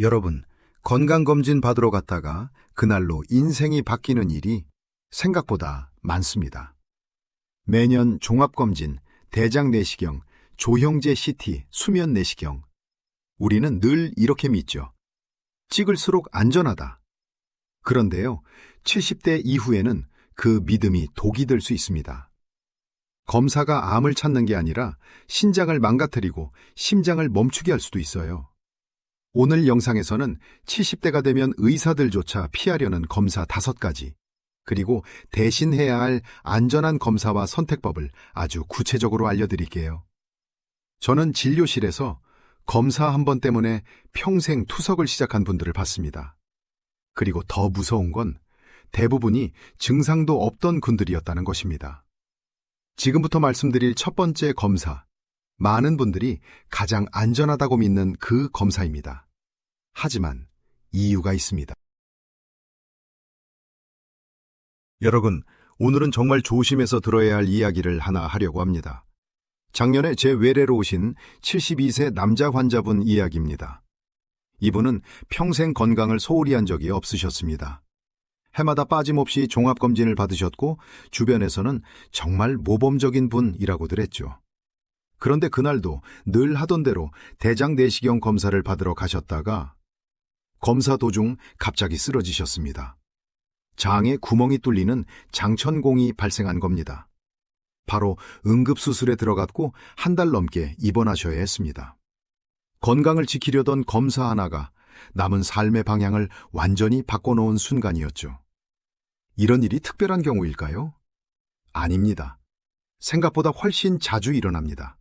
여러분, 건강검진 받으러 갔다가 그날로 인생이 바뀌는 일이 생각보다 많습니다. 매년 종합검진, 대장내시경, 조형제 CT, 수면내시경. 우리는 늘 이렇게 믿죠. 찍을수록 안전하다. 그런데요, 70대 이후에는 그 믿음이 독이 될 수 있습니다. 검사가 암을 찾는 게 아니라 신장을 망가뜨리고 심장을 멈추게 할 수도 있어요. 오늘 영상에서는 70대가 되면 의사들조차 피하려는 검사 5가지, 그리고 대신 해야 할 안전한 검사와 선택법을 아주 구체적으로 알려드릴게요. 저는 진료실에서 검사 한 번 때문에 평생 투석을 시작한 분들을 봤습니다. 그리고 더 무서운 건 대부분이 증상도 없던 분들이었다는 것입니다. 지금부터 말씀드릴 첫 번째 검사, 많은 분들이 가장 안전하다고 믿는 그 검사입니다. 하지만 이유가 있습니다. 여러분, 오늘은 정말 조심해서 들어야 할 이야기를 하나 하려고 합니다. 작년에 제 외래로 오신 72세 남자 환자분 이야기입니다. 이분은 평생 건강을 소홀히 한 적이 없으셨습니다. 해마다 빠짐없이 종합검진을 받으셨고 주변에서는 정말 모범적인 분이라고들 했죠. 그런데 그날도 늘 하던 대로 대장내시경 검사를 받으러 가셨다가 검사 도중 갑자기 쓰러지셨습니다. 장에 구멍이 뚫리는 장천공이 발생한 겁니다. 바로 응급수술에 들어갔고 한 달 넘게 입원하셔야 했습니다. 건강을 지키려던 검사 하나가 남은 삶의 방향을 완전히 바꿔놓은 순간이었죠. 이런 일이 특별한 경우일까요? 아닙니다. 생각보다 훨씬 자주 일어납니다.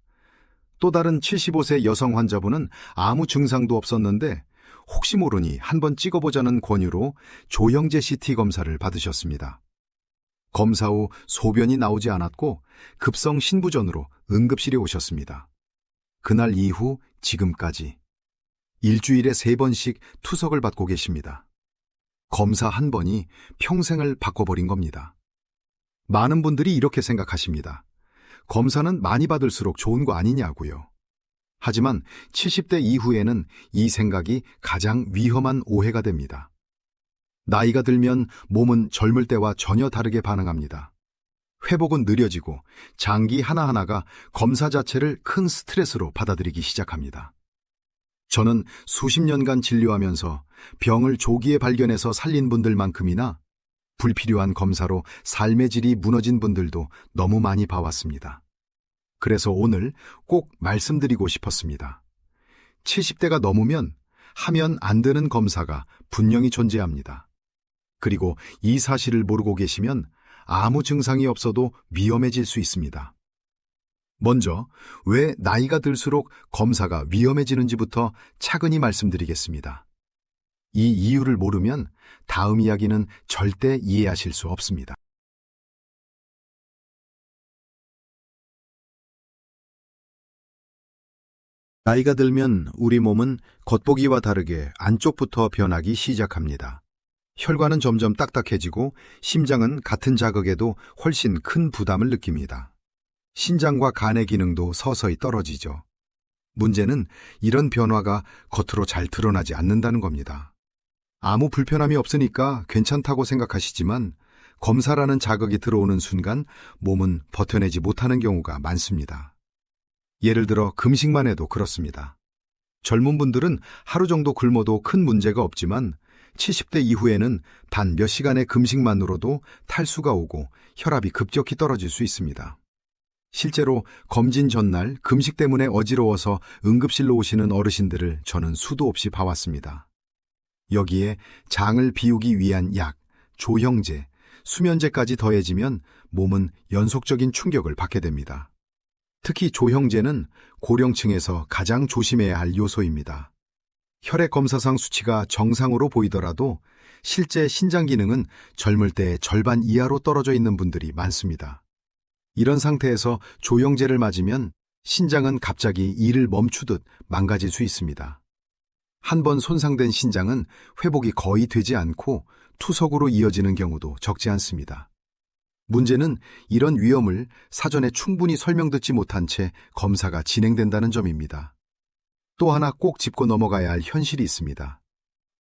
또 다른 75세 여성 환자분은 아무 증상도 없었는데 혹시 모르니 한번 찍어보자는 권유로 조형제 CT 검사를 받으셨습니다. 검사 후 소변이 나오지 않았고 급성 신부전으로 응급실에 오셨습니다. 그날 이후 지금까지 일주일에 3번씩 투석을 받고 계십니다. 검사 한 번이 평생을 바꿔버린 겁니다. 많은 분들이 이렇게 생각하십니다. 검사는 많이 받을수록 좋은 거 아니냐고요. 하지만 70대 이후에는 이 생각이 가장 위험한 오해가 됩니다. 나이가 들면 몸은 젊을 때와 전혀 다르게 반응합니다. 회복은 느려지고 장기 하나하나가 검사 자체를 큰 스트레스로 받아들이기 시작합니다. 저는 수십 년간 진료하면서 병을 조기에 발견해서 살린 분들만큼이나 불필요한 검사로 삶의 질이 무너진 분들도 너무 많이 봐왔습니다. 그래서 오늘 꼭 말씀드리고 싶었습니다. 70대가 넘으면 하면 안 되는 검사가 분명히 존재합니다. 그리고 이 사실을 모르고 계시면 아무 증상이 없어도 위험해질 수 있습니다. 먼저 왜 나이가 들수록 검사가 위험해지는지부터 차근히 말씀드리겠습니다. 이 이유를 모르면 다음 이야기는 절대 이해하실 수 없습니다. 나이가 들면 우리 몸은 겉보기와 다르게 안쪽부터 변하기 시작합니다. 혈관은 점점 딱딱해지고 심장은 같은 자극에도 훨씬 큰 부담을 느낍니다. 신장과 간의 기능도 서서히 떨어지죠. 문제는 이런 변화가 겉으로 잘 드러나지 않는다는 겁니다. 아무 불편함이 없으니까 괜찮다고 생각하시지만 검사라는 자극이 들어오는 순간 몸은 버텨내지 못하는 경우가 많습니다. 예를 들어 금식만 해도 그렇습니다. 젊은 분들은 하루 정도 굶어도 큰 문제가 없지만 70대 이후에는 단 몇 시간의 금식만으로도 탈수가 오고 혈압이 급격히 떨어질 수 있습니다. 실제로 검진 전날 금식 때문에 어지러워서 응급실로 오시는 어르신들을 저는 수도 없이 봐왔습니다. 여기에 장을 비우기 위한 약, 조형제, 수면제까지 더해지면 몸은 연속적인 충격을 받게 됩니다. 특히 조형제는 고령층에서 가장 조심해야 할 요소입니다. 혈액 검사상 수치가 정상으로 보이더라도 실제 신장 기능은 젊을 때의 절반 이하로 떨어져 있는 분들이 많습니다. 이런 상태에서 조형제를 맞으면 신장은 갑자기 일을 멈추듯 망가질 수 있습니다. 한 번 손상된 신장은 회복이 거의 되지 않고 투석으로 이어지는 경우도 적지 않습니다. 문제는 이런 위험을 사전에 충분히 설명듣지 못한 채 검사가 진행된다는 점입니다. 또 하나 꼭 짚고 넘어가야 할 현실이 있습니다.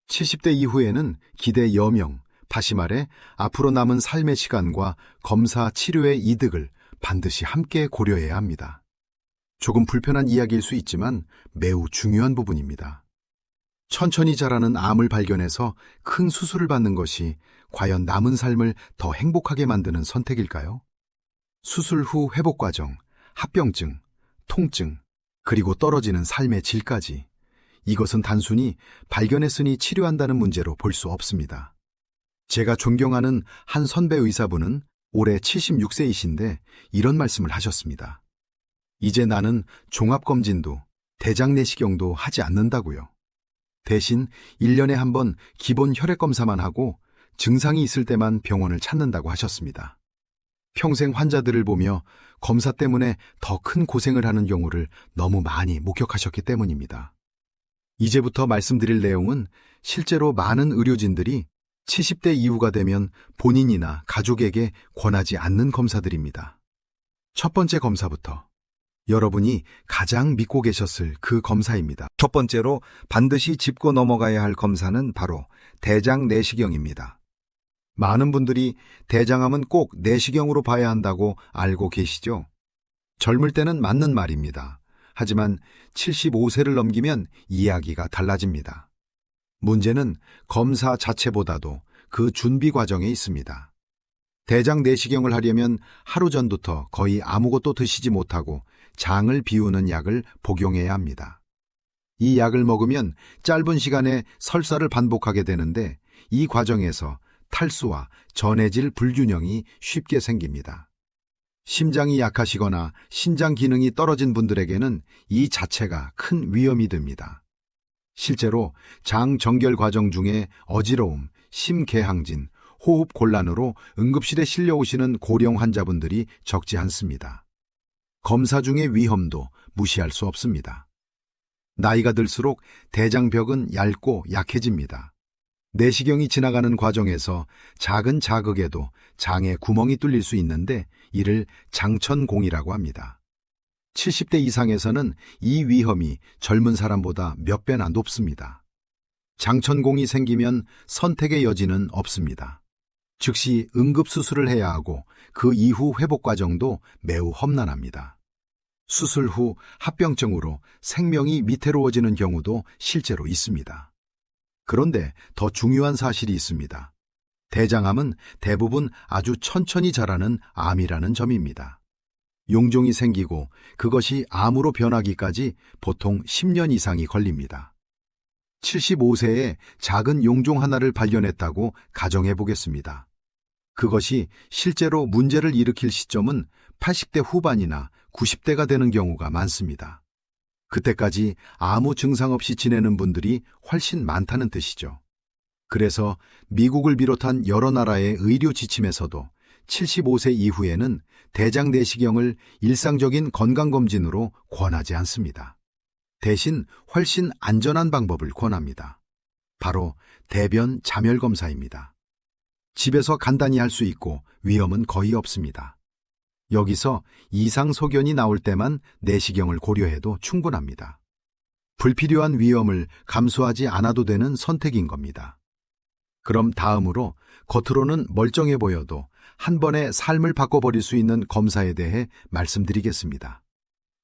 70대 이후에는 기대 여명, 다시 말해 앞으로 남은 삶의 시간과 검사 치료의 이득을 반드시 함께 고려해야 합니다. 조금 불편한 이야기일 수 있지만 매우 중요한 부분입니다. 천천히 자라는 암을 발견해서 큰 수술을 받는 것이 과연 남은 삶을 더 행복하게 만드는 선택일까요? 수술 후 회복 과정, 합병증, 통증, 그리고 떨어지는 삶의 질까지. 이것은 단순히 발견했으니 치료한다는 문제로 볼 수 없습니다. 제가 존경하는 한 선배 의사분은 올해 76세이신데 이런 말씀을 하셨습니다. 이제 나는 종합검진도 대장 내시경도 하지 않는다고요. 대신 1년에 한 번 기본 혈액검사만 하고 증상이 있을 때만 병원을 찾는다고 하셨습니다. 평생 환자들을 보며 검사 때문에 더 큰 고생을 하는 경우를 너무 많이 목격하셨기 때문입니다. 이제부터 말씀드릴 내용은 실제로 많은 의료진들이 70대 이후가 되면 본인이나 가족에게 권하지 않는 검사들입니다. 첫 번째 검사부터 여러분이 가장 믿고 계셨을 그 검사입니다. 첫 번째로 반드시 짚고 넘어가야 할 검사는 바로 대장 내시경입니다. 많은 분들이 대장암은 꼭 내시경으로 봐야 한다고 알고 계시죠? 젊을 때는 맞는 말입니다. 하지만 75세를 넘기면 이야기가 달라집니다. 문제는 검사 자체보다도 그 준비 과정에 있습니다. 대장 내시경을 하려면 하루 전부터 거의 아무것도 드시지 못하고 장을 비우는 약을 복용해야 합니다. 이 약을 먹으면 짧은 시간에 설사를 반복하게 되는데 이 과정에서 탈수와 전해질 불균형이 쉽게 생깁니다. 심장이 약하시거나 신장 기능이 떨어진 분들에게는 이 자체가 큰 위험이 됩니다. 실제로 장 정결 과정 중에 어지러움, 심개항진, 호흡 곤란으로 응급실에 실려오시는 고령 환자분들이 적지 않습니다. 검사 중의 위험도 무시할 수 없습니다. 나이가 들수록 대장벽은 얇고 약해집니다. 내시경이 지나가는 과정에서 작은 자극에도 장에 구멍이 뚫릴 수 있는데 이를 장천공이라고 합니다. 70대 이상에서는 이 위험이 젊은 사람보다 몇 배나 높습니다. 장천공이 생기면 선택의 여지는 없습니다. 즉시 응급수술을 해야 하고 그 이후 회복 과정도 매우 험난합니다. 수술 후 합병증으로 생명이 위태로워지는 경우도 실제로 있습니다. 그런데 더 중요한 사실이 있습니다. 대장암은 대부분 아주 천천히 자라는 암이라는 점입니다. 용종이 생기고 그것이 암으로 변하기까지 보통 10년 이상이 걸립니다. 75세에 작은 용종 하나를 발견했다고 가정해 보겠습니다. 그것이 실제로 문제를 일으킬 시점은 80대 후반이나 90대가 되는 경우가 많습니다. 그때까지 아무 증상 없이 지내는 분들이 훨씬 많다는 뜻이죠. 그래서 미국을 비롯한 여러 나라의 의료 지침에서도 75세 이후에는 대장 내시경을 일상적인 건강검진으로 권하지 않습니다. 대신 훨씬 안전한 방법을 권합니다. 바로 대변 자멸 검사입니다. 집에서 간단히 할 수 있고 위험은 거의 없습니다. 여기서 이상 소견이 나올 때만 내시경을 고려해도 충분합니다. 불필요한 위험을 감수하지 않아도 되는 선택인 겁니다. 그럼 다음으로 겉으로는 멀쩡해 보여도 한 번에 삶을 바꿔버릴 수 있는 검사에 대해 말씀드리겠습니다.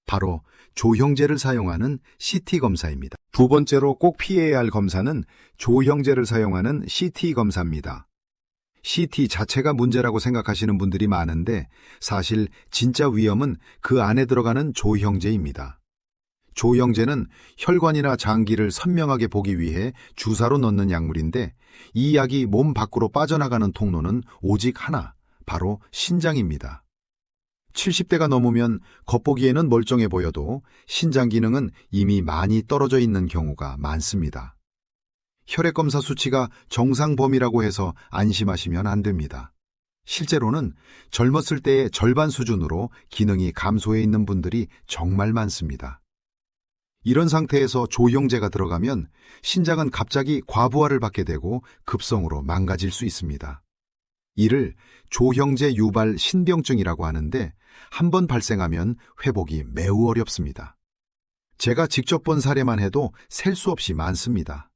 바로 조형제를 사용하는 CT 검사입니다. 두 번째로 꼭 피해야 할 검사는 조형제를 사용하는 CT 검사입니다. CT 자체가 문제라고 생각하시는 분들이 많은데 사실 진짜 위험은 그 안에 들어가는 조형제입니다. 조형제는 혈관이나 장기를 선명하게 보기 위해 주사로 넣는 약물인데 이 약이 몸 밖으로 빠져나가는 통로는 오직 하나, 바로 신장입니다. 70대가 넘으면 겉보기에는 멀쩡해 보여도 신장 기능은 이미 많이 떨어져 있는 경우가 많습니다. 혈액검사 수치가 정상 범위라고 해서 안심하시면 안 됩니다. 실제로는 젊었을 때의 절반 수준으로 기능이 감소해 있는 분들이 정말 많습니다. 이런 상태에서 조형제가 들어가면 신장은 갑자기 과부하를 받게 되고 급성으로 망가질 수 있습니다. 이를 조형제 유발 신병증이라고 하는데 한 번 발생하면 회복이 매우 어렵습니다. 제가 직접 본 사례만 해도 셀 수 없이 많습니다.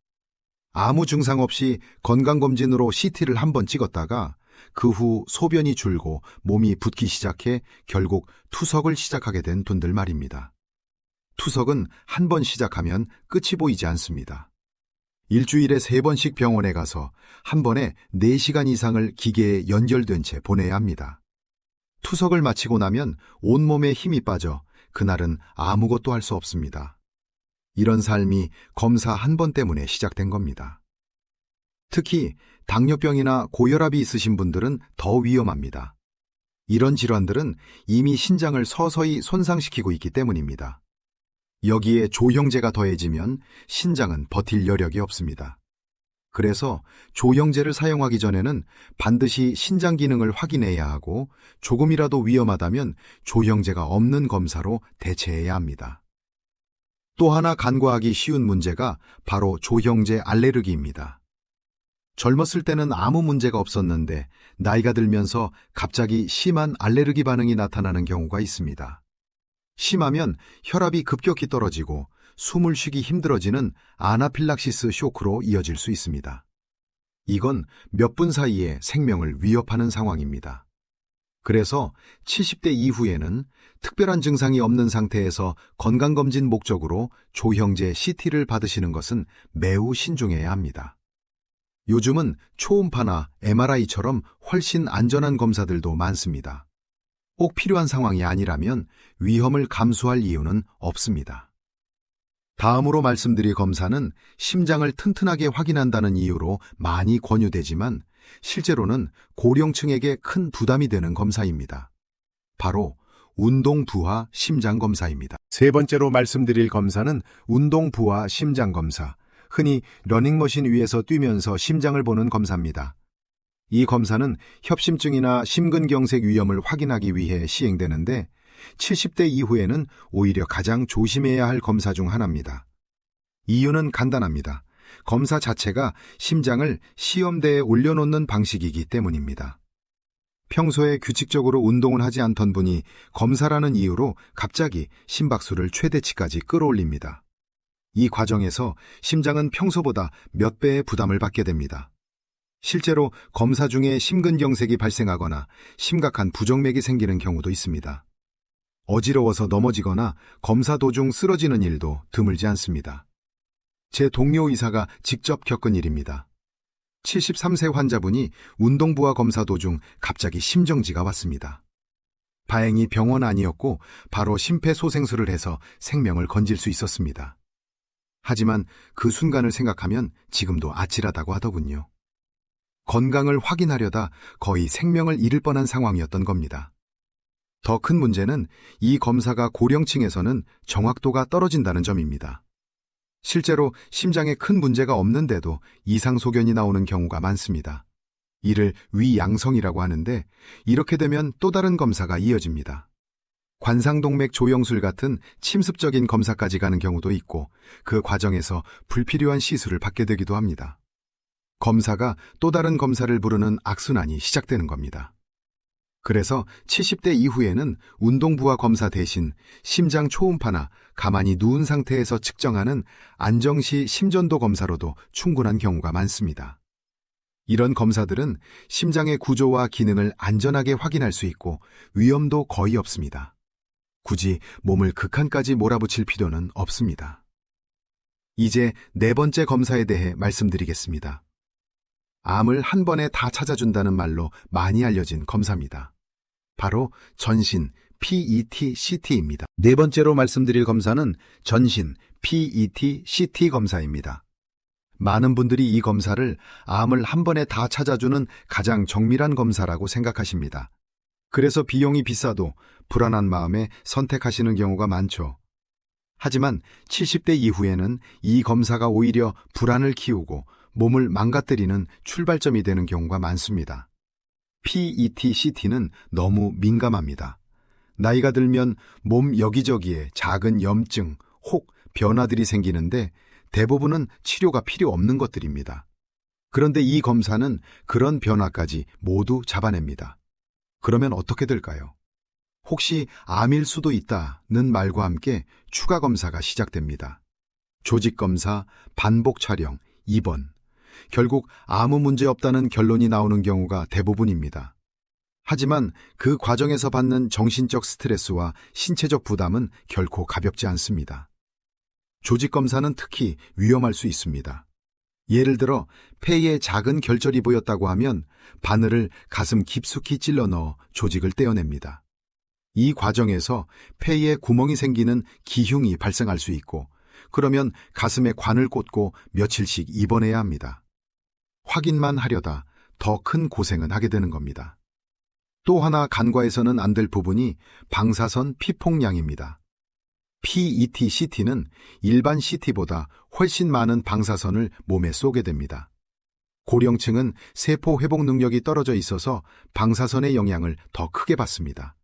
아무 증상 없이 건강검진으로 CT를 한 번 찍었다가 그 후 소변이 줄고 몸이 붓기 시작해 결국 투석을 시작하게 된 분들 말입니다. 투석은 한 번 시작하면 끝이 보이지 않습니다. 일주일에 3번씩 병원에 가서 한 번에 4시간 이상을 기계에 연결된 채 보내야 합니다. 투석을 마치고 나면 온몸에 힘이 빠져 그날은 아무것도 할 수 없습니다. 이런 삶이 검사 한 번 때문에 시작된 겁니다. 특히 당뇨병이나 고혈압이 있으신 분들은 더 위험합니다. 이런 질환들은 이미 신장을 서서히 손상시키고 있기 때문입니다. 여기에 조형제가 더해지면 신장은 버틸 여력이 없습니다. 그래서 조형제를 사용하기 전에는 반드시 신장 기능을 확인해야 하고 조금이라도 위험하다면 조형제가 없는 검사로 대체해야 합니다. 또 하나 간과하기 쉬운 문제가 바로 조형제 알레르기입니다. 젊었을 때는 아무 문제가 없었는데 나이가 들면서 갑자기 심한 알레르기 반응이 나타나는 경우가 있습니다. 심하면 혈압이 급격히 떨어지고 숨을 쉬기 힘들어지는 아나필락시스 쇼크로 이어질 수 있습니다. 이건 몇 분 사이에 생명을 위협하는 상황입니다. 그래서 70대 이후에는 특별한 증상이 없는 상태에서 건강검진 목적으로 조형제 CT를 받으시는 것은 매우 신중해야 합니다. 요즘은 초음파나 MRI처럼 훨씬 안전한 검사들도 많습니다. 꼭 필요한 상황이 아니라면 위험을 감수할 이유는 없습니다. 다음으로 말씀드릴 검사는 심장을 튼튼하게 확인한다는 이유로 많이 권유되지만 실제로는 고령층에게 큰 부담이 되는 검사입니다. 바로 운동부하 심장검사입니다. 세 번째로 말씀드릴 검사는 운동부하 심장검사, 흔히 러닝머신 위에서 뛰면서 심장을 보는 검사입니다. 이 검사는 협심증이나 심근경색 위험을 확인하기 위해 시행되는데 70대 이후에는 오히려 가장 조심해야 할 검사 중 하나입니다. 이유는 간단합니다. 검사 자체가 심장을 시험대에 올려놓는 방식이기 때문입니다. 평소에 규칙적으로 운동을 하지 않던 분이 검사라는 이유로 갑자기 심박수를 최대치까지 끌어올립니다. 이 과정에서 심장은 평소보다 몇 배의 부담을 받게 됩니다. 실제로 검사 중에 심근경색이 발생하거나 심각한 부정맥이 생기는 경우도 있습니다. 어지러워서 넘어지거나 검사 도중 쓰러지는 일도 드물지 않습니다. 제 동료 의사가 직접 겪은 일입니다. 73세 환자분이 운동부하 검사 도중 갑자기 심정지가 왔습니다. 다행히 병원 아니었고 바로 심폐소생술을 해서 생명을 건질 수 있었습니다. 하지만 그 순간을 생각하면 지금도 아찔하다고 하더군요. 건강을 확인하려다 거의 생명을 잃을 뻔한 상황이었던 겁니다. 더 큰 문제는 이 검사가 고령층에서는 정확도가 떨어진다는 점입니다. 실제로 심장에 큰 문제가 없는데도 이상 소견이 나오는 경우가 많습니다. 이를 위양성이라고 하는데 이렇게 되면 또 다른 검사가 이어집니다. 관상동맥 조영술 같은 침습적인 검사까지 가는 경우도 있고 그 과정에서 불필요한 시술을 받게 되기도 합니다. 검사가 또 다른 검사를 부르는 악순환이 시작되는 겁니다. 그래서 70대 이후에는 운동부하 검사 대신 심장 초음파나 가만히 누운 상태에서 측정하는 안정시 심전도 검사로도 충분한 경우가 많습니다. 이런 검사들은 심장의 구조와 기능을 안전하게 확인할 수 있고 위험도 거의 없습니다. 굳이 몸을 극한까지 몰아붙일 필요는 없습니다. 이제 네 번째 검사에 대해 말씀드리겠습니다. 암을 한 번에 다 찾아준다는 말로 많이 알려진 검사입니다. 바로 전신 PET-CT입니다. 네 번째로 말씀드릴 검사는 전신 PET-CT 검사입니다. 많은 분들이 이 검사를 암을 한 번에 다 찾아주는 가장 정밀한 검사라고 생각하십니다. 그래서 비용이 비싸도 불안한 마음에 선택하시는 경우가 많죠. 하지만 70대 이후에는 이 검사가 오히려 불안을 키우고 몸을 망가뜨리는 출발점이 되는 경우가 많습니다. PET-CT는 너무 민감합니다. 나이가 들면 몸 여기저기에 작은 염증, 혹 변화들이 생기는데 대부분은 치료가 필요 없는 것들입니다. 그런데 이 검사는 그런 변화까지 모두 잡아냅니다. 그러면 어떻게 될까요? 혹시 암일 수도 있다는 말과 함께 추가 검사가 시작됩니다. 조직검사, 반복 촬영, 입원, 결국 아무 문제 없다는 결론이 나오는 경우가 대부분입니다. 하지만 그 과정에서 받는 정신적 스트레스와 신체적 부담은 결코 가볍지 않습니다. 조직 검사는 특히 위험할 수 있습니다. 예를 들어 폐에 작은 결절이 보였다고 하면 바늘을 가슴 깊숙이 찔러 넣어 조직을 떼어냅니다. 이 과정에서 폐에 구멍이 생기는 기흉이 발생할 수 있고, 그러면 가슴에 관을 꽂고 며칠씩 입원해야 합니다. 확인만 하려다 더 큰 고생은 하게 되는 겁니다. 또 하나 간과해서는 안 될 부분이 방사선 피폭량입니다. PET-CT는 일반 CT보다 훨씬 많은 방사선을 몸에 쏘게 됩니다. 고령층은 세포 회복 능력이 떨어져 있어서 방사선의 영향을 더 크게 받습니다.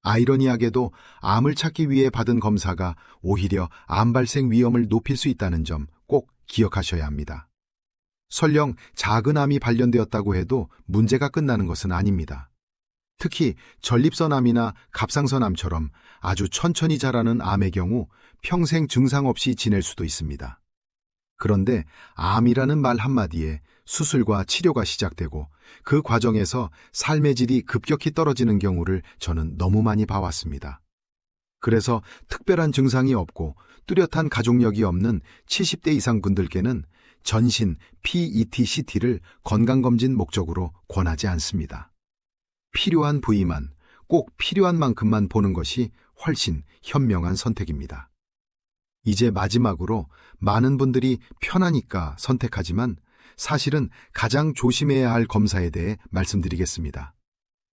아이러니하게도 암을 찾기 위해 받은 검사가 오히려 암 발생 위험을 높일 수 있다는 점 꼭 기억하셔야 합니다. 설령 작은 암이 발견되었다고 해도 문제가 끝나는 것은 아닙니다. 특히 전립선암이나 갑상선암처럼 아주 천천히 자라는 암의 경우 평생 증상 없이 지낼 수도 있습니다. 그런데 암이라는 말 한마디에 수술과 치료가 시작되고 그 과정에서 삶의 질이 급격히 떨어지는 경우를 저는 너무 많이 봐왔습니다. 그래서 특별한 증상이 없고 뚜렷한 가족력이 없는 70대 이상 분들께는 전신 PET-CT를 건강검진 목적으로 권하지 않습니다. 필요한 부위만, 꼭 필요한 만큼만 보는 것이 훨씬 현명한 선택입니다. 이제 마지막으로 많은 분들이 편하니까 선택하지만 사실은 가장 조심해야 할 검사에 대해 말씀드리겠습니다.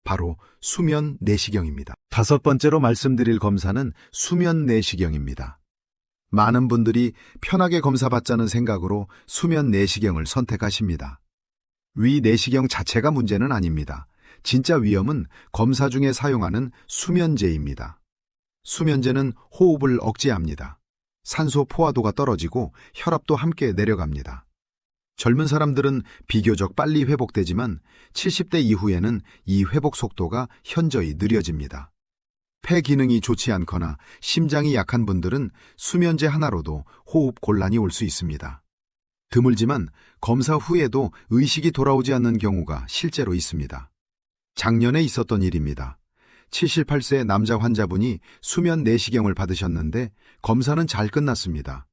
바로 수면 내시경입니다. 5번째로 말씀드릴 검사는 수면 내시경입니다. 많은 분들이 편하게 검사받자는 생각으로 수면 내시경을 선택하십니다. 위 내시경 자체가 문제는 아닙니다. 진짜 위험은 검사 중에 사용하는 수면제입니다. 수면제는 호흡을 억제합니다. 산소 포화도가 떨어지고 혈압도 함께 내려갑니다. 젊은 사람들은 비교적 빨리 회복되지만 70대 이후에는 이 회복 속도가 현저히 느려집니다. 폐 기능이 좋지 않거나 심장이 약한 분들은 수면제 하나로도 호흡 곤란이 올 수 있습니다. 드물지만 검사 후에도 의식이 돌아오지 않는 경우가 실제로 있습니다. 작년에 있었던 일입니다. 78세 남자 환자분이 수면 내시경을 받으셨는데 검사는 잘 끝났습니다.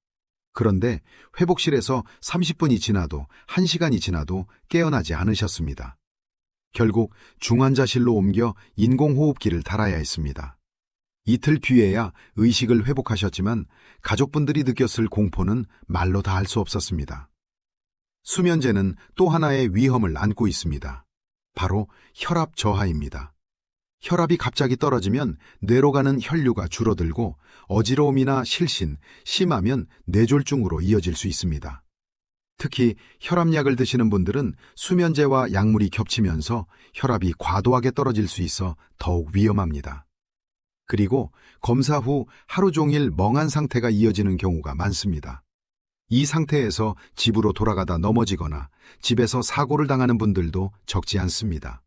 그런데 회복실에서 30분이 지나도 1시간이 지나도 깨어나지 않으셨습니다. 결국 중환자실로 옮겨 인공호흡기를 달아야 했습니다. 이틀 뒤에야 의식을 회복하셨지만 가족분들이 느꼈을 공포는 말로 다 할 수 없었습니다. 수면제는 또 하나의 위험을 안고 있습니다. 바로 혈압 저하입니다. 혈압이 갑자기 떨어지면 뇌로 가는 혈류가 줄어들고 어지러움이나 실신, 심하면 뇌졸중으로 이어질 수 있습니다. 특히 혈압약을 드시는 분들은 수면제와 약물이 겹치면서 혈압이 과도하게 떨어질 수 있어 더욱 위험합니다. 그리고 검사 후 하루 종일 멍한 상태가 이어지는 경우가 많습니다. 이 상태에서 집으로 돌아가다 넘어지거나 집에서 사고를 당하는 분들도 적지 않습니다.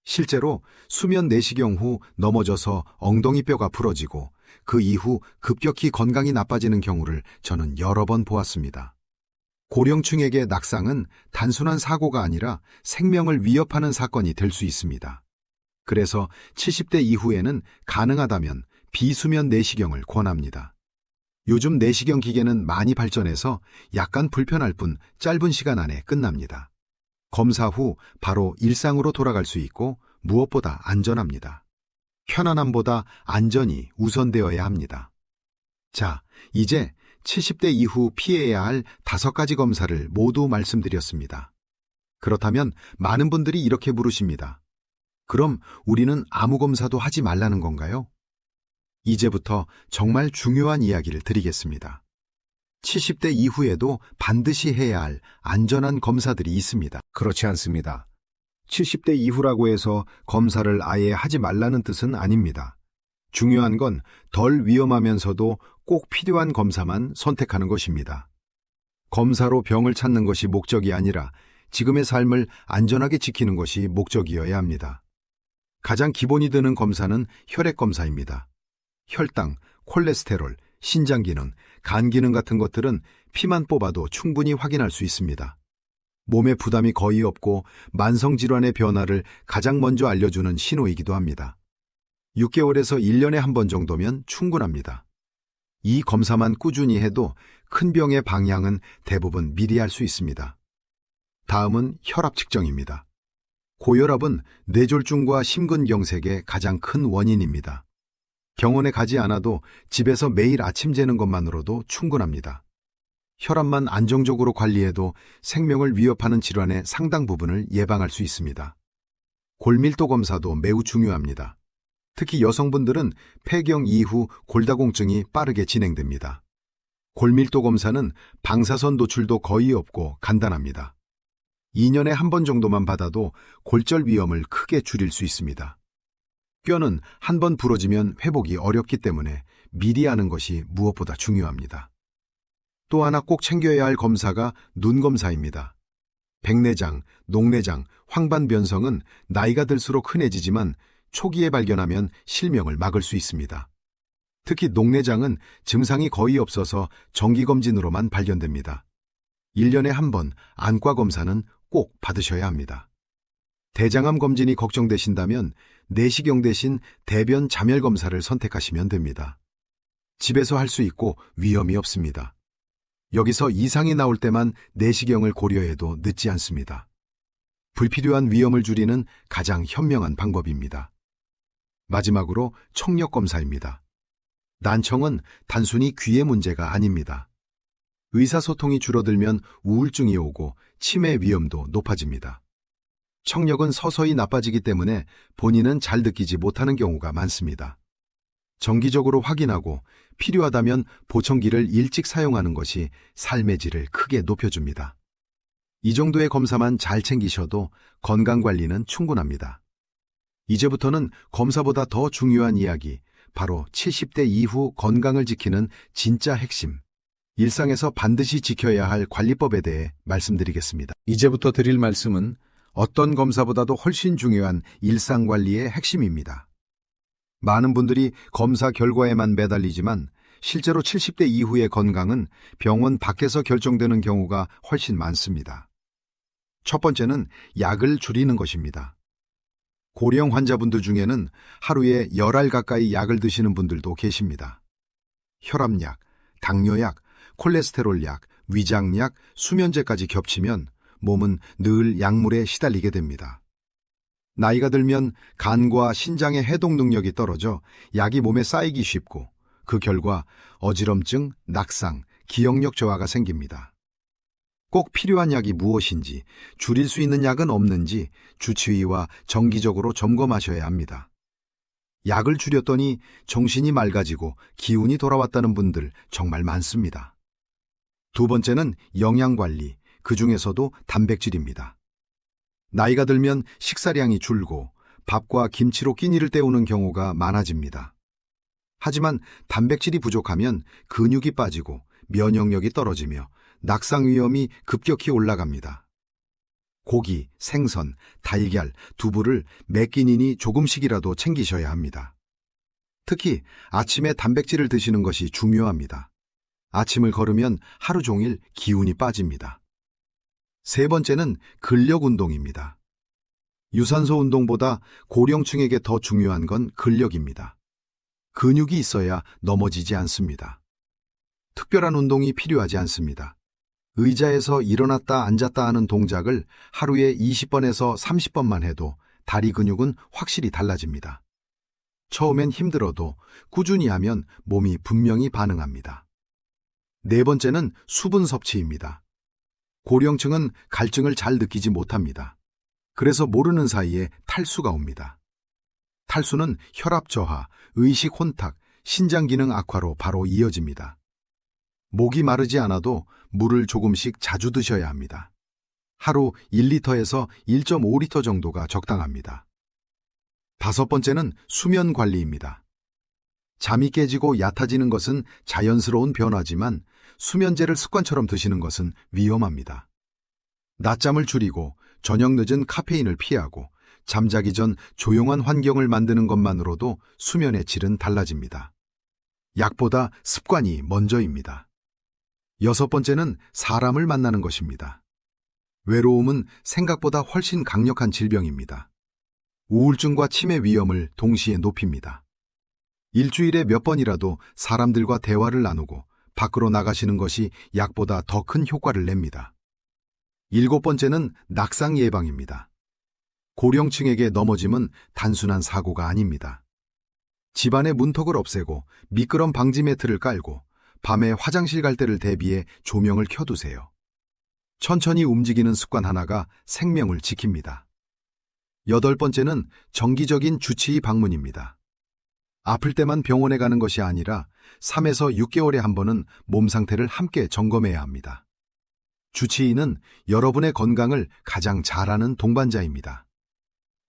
실제로 수면 내시경 후 넘어져서 엉덩이뼈가 부러지고 그 이후 급격히 건강이 나빠지는 경우를 저는 여러 번 보았습니다. 고령층에게 낙상은 단순한 사고가 아니라 생명을 위협하는 사건이 될 수 있습니다. 그래서 70대 이후에는 가능하다면 비수면 내시경을 권합니다. 요즘 내시경 기계는 많이 발전해서 약간 불편할 뿐 짧은 시간 안에 끝납니다. 검사 후 바로 일상으로 돌아갈 수 있고 무엇보다 안전합니다. 편안함보다 안전이 우선되어야 합니다. 자, 이제 70대 이후 피해야 할 5가지 검사를 모두 말씀드렸습니다. 그렇다면 많은 분들이 이렇게 물으십니다. 그럼 우리는 아무 검사도 하지 말라는 건가요? 이제부터 정말 중요한 이야기를 드리겠습니다. 70대 이후에도 반드시 해야 할 안전한 검사들이 있습니다. 그렇지 않습니다. 70대 이후라고 해서 검사를 아예 하지 말라는 뜻은 아닙니다. 중요한 건 덜 위험하면서도 꼭 필요한 검사만 선택하는 것입니다. 검사로 병을 찾는 것이 목적이 아니라 지금의 삶을 안전하게 지키는 것이 목적이어야 합니다. 가장 기본이 되는 검사는 혈액 검사입니다. 혈당, 콜레스테롤, 신장 기능, 간 기능 같은 것들은 피만 뽑아도 충분히 확인할 수 있습니다. 몸에 부담이 거의 없고 만성질환의 변화를 가장 먼저 알려주는 신호이기도 합니다. 6개월에서 1년에 한 번 정도면 충분합니다. 이 검사만 꾸준히 해도 큰 병의 방향은 대부분 미리 알 수 있습니다. 다음은 혈압 측정입니다. 고혈압은 뇌졸중과 심근경색의 가장 큰 원인입니다. 병원에 가지 않아도 집에서 매일 아침 재는 것만으로도 충분합니다. 혈압만 안정적으로 관리해도 생명을 위협하는 질환의 상당 부분을 예방할 수 있습니다. 골밀도 검사도 매우 중요합니다. 특히 여성분들은 폐경 이후 골다공증이 빠르게 진행됩니다. 골밀도 검사는 방사선 노출도 거의 없고 간단합니다. 2년에 한 번 정도만 받아도 골절 위험을 크게 줄일 수 있습니다. 뼈는 한 번 부러지면 회복이 어렵기 때문에 미리 하는 것이 무엇보다 중요합니다. 또 하나 꼭 챙겨야 할 검사가 눈 검사입니다. 백내장, 녹내장, 황반변성은 나이가 들수록 흔해지지만 초기에 발견하면 실명을 막을 수 있습니다. 특히 녹내장은 증상이 거의 없어서 정기검진으로만 발견됩니다. 1년에 한 번 안과 검사는 꼭 받으셔야 합니다. 대장암 검진이 걱정되신다면 내시경 대신 대변 잠열 검사를 선택하시면 됩니다. 집에서 할 수 있고 위험이 없습니다. 여기서 이상이 나올 때만 내시경을 고려해도 늦지 않습니다. 불필요한 위험을 줄이는 가장 현명한 방법입니다. 마지막으로 청력 검사입니다. 난청은 단순히 귀의 문제가 아닙니다. 의사소통이 줄어들면 우울증이 오고 치매 위험도 높아집니다. 청력은 서서히 나빠지기 때문에 본인은 잘 느끼지 못하는 경우가 많습니다. 정기적으로 확인하고 필요하다면 보청기를 일찍 사용하는 것이 삶의 질을 크게 높여줍니다. 이 정도의 검사만 잘 챙기셔도 건강관리는 충분합니다. 이제부터는 검사보다 더 중요한 이야기, 바로 70대 이후 건강을 지키는 진짜 핵심, 일상에서 반드시 지켜야 할 관리법에 대해 말씀드리겠습니다. 이제부터 드릴 말씀은 어떤 검사보다도 훨씬 중요한 일상관리의 핵심입니다. 많은 분들이 검사 결과에만 매달리지만 실제로 70대 이후의 건강은 병원 밖에서 결정되는 경우가 훨씬 많습니다. 첫 번째는 약을 줄이는 것입니다. 고령 환자분들 중에는 하루에 10알 가까이 약을 드시는 분들도 계십니다. 혈압약, 당뇨약, 콜레스테롤약, 위장약, 수면제까지 겹치면 몸은 늘 약물에 시달리게 됩니다. 나이가 들면 간과 신장의 해독 능력이 떨어져 약이 몸에 쌓이기 쉽고 그 결과 어지럼증, 낙상, 기억력 저하가 생깁니다. 꼭 필요한 약이 무엇인지, 줄일 수 있는 약은 없는지 주치의와 정기적으로 점검하셔야 합니다. 약을 줄였더니 정신이 맑아지고 기운이 돌아왔다는 분들 정말 많습니다. 두 번째는 영양관리, 그 중에서도 단백질입니다. 나이가 들면 식사량이 줄고 밥과 김치로 끼니를 때우는 경우가 많아집니다. 하지만 단백질이 부족하면 근육이 빠지고 면역력이 떨어지며 낙상 위험이 급격히 올라갑니다. 고기, 생선, 달걀, 두부를 매 끼니니 조금씩이라도 챙기셔야 합니다. 특히 아침에 단백질을 드시는 것이 중요합니다. 아침을 걸으면 하루 종일 기운이 빠집니다. 세 번째는 근력 운동입니다. 유산소 운동보다 고령층에게 더 중요한 건 근력입니다. 근육이 있어야 넘어지지 않습니다. 특별한 운동이 필요하지 않습니다. 의자에서 일어났다 앉았다 하는 동작을 하루에 20번에서 30번만 해도 다리 근육은 확실히 달라집니다. 처음엔 힘들어도 꾸준히 하면 몸이 분명히 반응합니다. 네 번째는 수분 섭취입니다. 고령층은 갈증을 잘 느끼지 못합니다. 그래서 모르는 사이에 탈수가 옵니다. 탈수는 혈압 저하, 의식 혼탁, 신장 기능 악화로 바로 이어집니다. 목이 마르지 않아도 물을 조금씩 자주 드셔야 합니다. 하루 1리터에서 1.5리터 정도가 적당합니다. 다섯 번째는 수면 관리입니다. 잠이 깨지고 얕아지는 것은 자연스러운 변화지만 수면제를 습관처럼 드시는 것은 위험합니다. 낮잠을 줄이고 저녁 늦은 카페인을 피하고 잠자기 전 조용한 환경을 만드는 것만으로도 수면의 질은 달라집니다. 약보다 습관이 먼저입니다. 여섯 번째는 사람을 만나는 것입니다. 외로움은 생각보다 훨씬 강력한 질병입니다. 우울증과 치매 위험을 동시에 높입니다. 일주일에 몇 번이라도 사람들과 대화를 나누고 밖으로 나가시는 것이 약보다 더 큰 효과를 냅니다. 7번째는 낙상 예방입니다. 고령층에게 넘어짐은 단순한 사고가 아닙니다. 집안의 문턱을 없애고 미끄럼 방지 매트를 깔고 밤에 화장실 갈 때를 대비해 조명을 켜두세요. 천천히 움직이는 습관 하나가 생명을 지킵니다. 8번째는 정기적인 주치의 방문입니다. 아플 때만 병원에 가는 것이 아니라 3에서 6개월에 한 번은 몸 상태를 함께 점검해야 합니다. 주치의는 여러분의 건강을 가장 잘 아는 동반자입니다.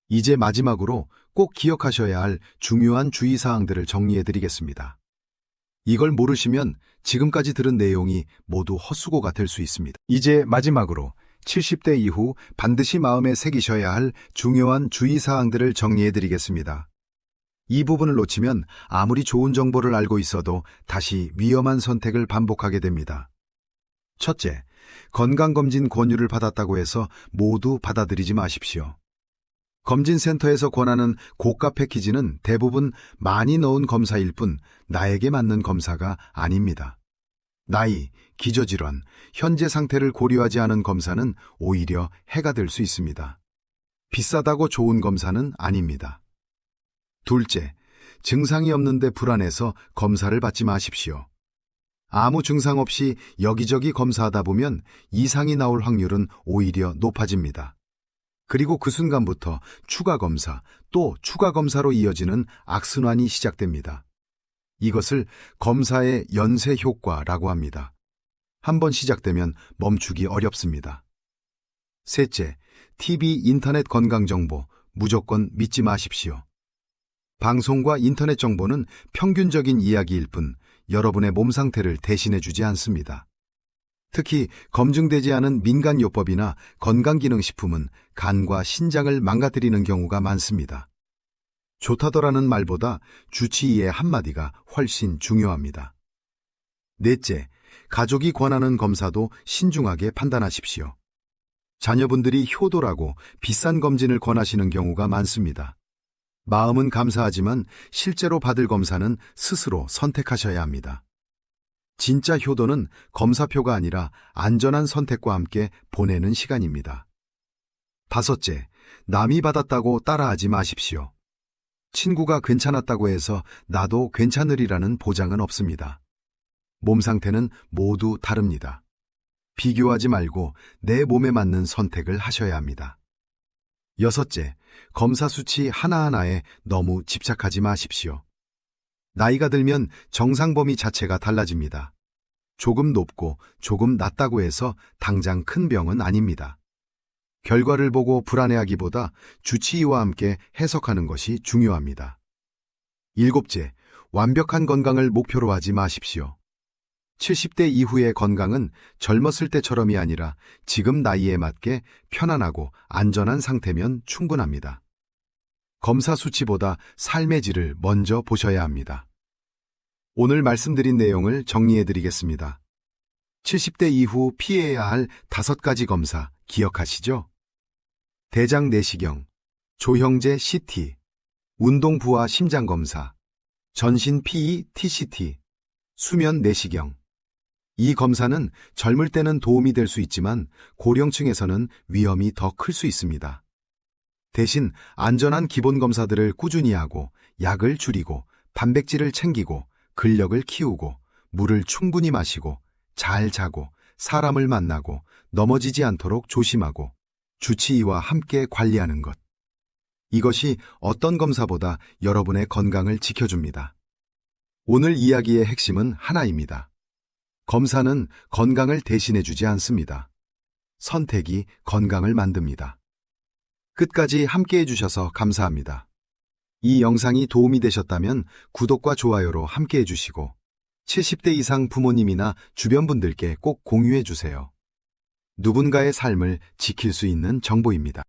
이제 마지막으로 꼭 기억하셔야 할 중요한 주의사항들을 정리해드리겠습니다. 이걸 모르시면 지금까지 들은 내용이 모두 헛수고가 될 수 있습니다. 이제 마지막으로 70대 이후 반드시 마음에 새기셔야 할 중요한 주의사항들을 정리해드리겠습니다. 이 부분을 놓치면 아무리 좋은 정보를 알고 있어도 다시 위험한 선택을 반복하게 됩니다. 첫째, 건강검진 권유를 받았다고 해서 모두 받아들이지 마십시오. 검진센터에서 권하는 고가 패키지는 대부분 많이 넣은 검사일 뿐 나에게 맞는 검사가 아닙니다. 나이, 기저질환, 현재 상태를 고려하지 않은 검사는 오히려 해가 될 수 있습니다. 비싸다고 좋은 검사는 아닙니다. 둘째, 증상이 없는데 불안해서 검사를 받지 마십시오. 아무 증상 없이 여기저기 검사하다 보면 이상이 나올 확률은 오히려 높아집니다. 그리고 그 순간부터 추가 검사, 또 추가 검사로 이어지는 악순환이 시작됩니다. 이것을 검사의 연쇄 효과라고 합니다. 한번 시작되면 멈추기 어렵습니다. 셋째, TV, 인터넷 건강정보 무조건 믿지 마십시오. 방송과 인터넷 정보는 평균적인 이야기일 뿐 여러분의 몸 상태를 대신해주지 않습니다. 특히 검증되지 않은 민간요법이나 건강기능식품은 간과 신장을 망가뜨리는 경우가 많습니다. 좋다더라는 말보다 주치의의 한마디가 훨씬 중요합니다. 넷째, 가족이 권하는 검사도 신중하게 판단하십시오. 자녀분들이 효도라고 비싼 검진을 권하시는 경우가 많습니다. 마음은 감사하지만 실제로 받을 검사는 스스로 선택하셔야 합니다. 진짜 효도는 검사표가 아니라 안전한 선택과 함께 보내는 시간입니다. 다섯째, 남이 받았다고 따라하지 마십시오. 친구가 괜찮았다고 해서 나도 괜찮으리라는 보장은 없습니다. 몸 상태는 모두 다릅니다. 비교하지 말고 내 몸에 맞는 선택을 하셔야 합니다. 여섯째, 검사 수치 하나하나에 너무 집착하지 마십시오. 나이가 들면 정상 범위 자체가 달라집니다. 조금 높고 조금 낮다고 해서 당장 큰 병은 아닙니다. 결과를 보고 불안해하기보다 주치의와 함께 해석하는 것이 중요합니다. 일곱째, 완벽한 건강을 목표로 하지 마십시오. 70대 이후의 건강은 젊었을 때처럼이 아니라 지금 나이에 맞게 편안하고 안전한 상태면 충분합니다. 검사 수치보다 삶의 질을 먼저 보셔야 합니다. 오늘 말씀드린 내용을 정리해드리겠습니다. 70대 이후 피해야 할 5가지 검사 기억하시죠? 대장 내시경, 조형제 CT, 운동 부하 심장 검사, 전신 PE TCT, 수면 내시경. 이 검사는 젊을 때는 도움이 될 수 있지만 고령층에서는 위험이 더 클 수 있습니다. 대신 안전한 기본 검사들을 꾸준히 하고 약을 줄이고 단백질을 챙기고 근력을 키우고 물을 충분히 마시고 잘 자고 사람을 만나고 넘어지지 않도록 조심하고 주치의와 함께 관리하는 것. 이것이 어떤 검사보다 여러분의 건강을 지켜줍니다. 오늘 이야기의 핵심은 하나입니다. 검사는 건강을 대신해주지 않습니다. 선택이 건강을 만듭니다. 끝까지 함께 해주셔서 감사합니다. 이 영상이 도움이 되셨다면 구독과 좋아요로 함께 해주시고 70대 이상 부모님이나 주변 분들께 꼭 공유해주세요. 누군가의 삶을 지킬 수 있는 정보입니다.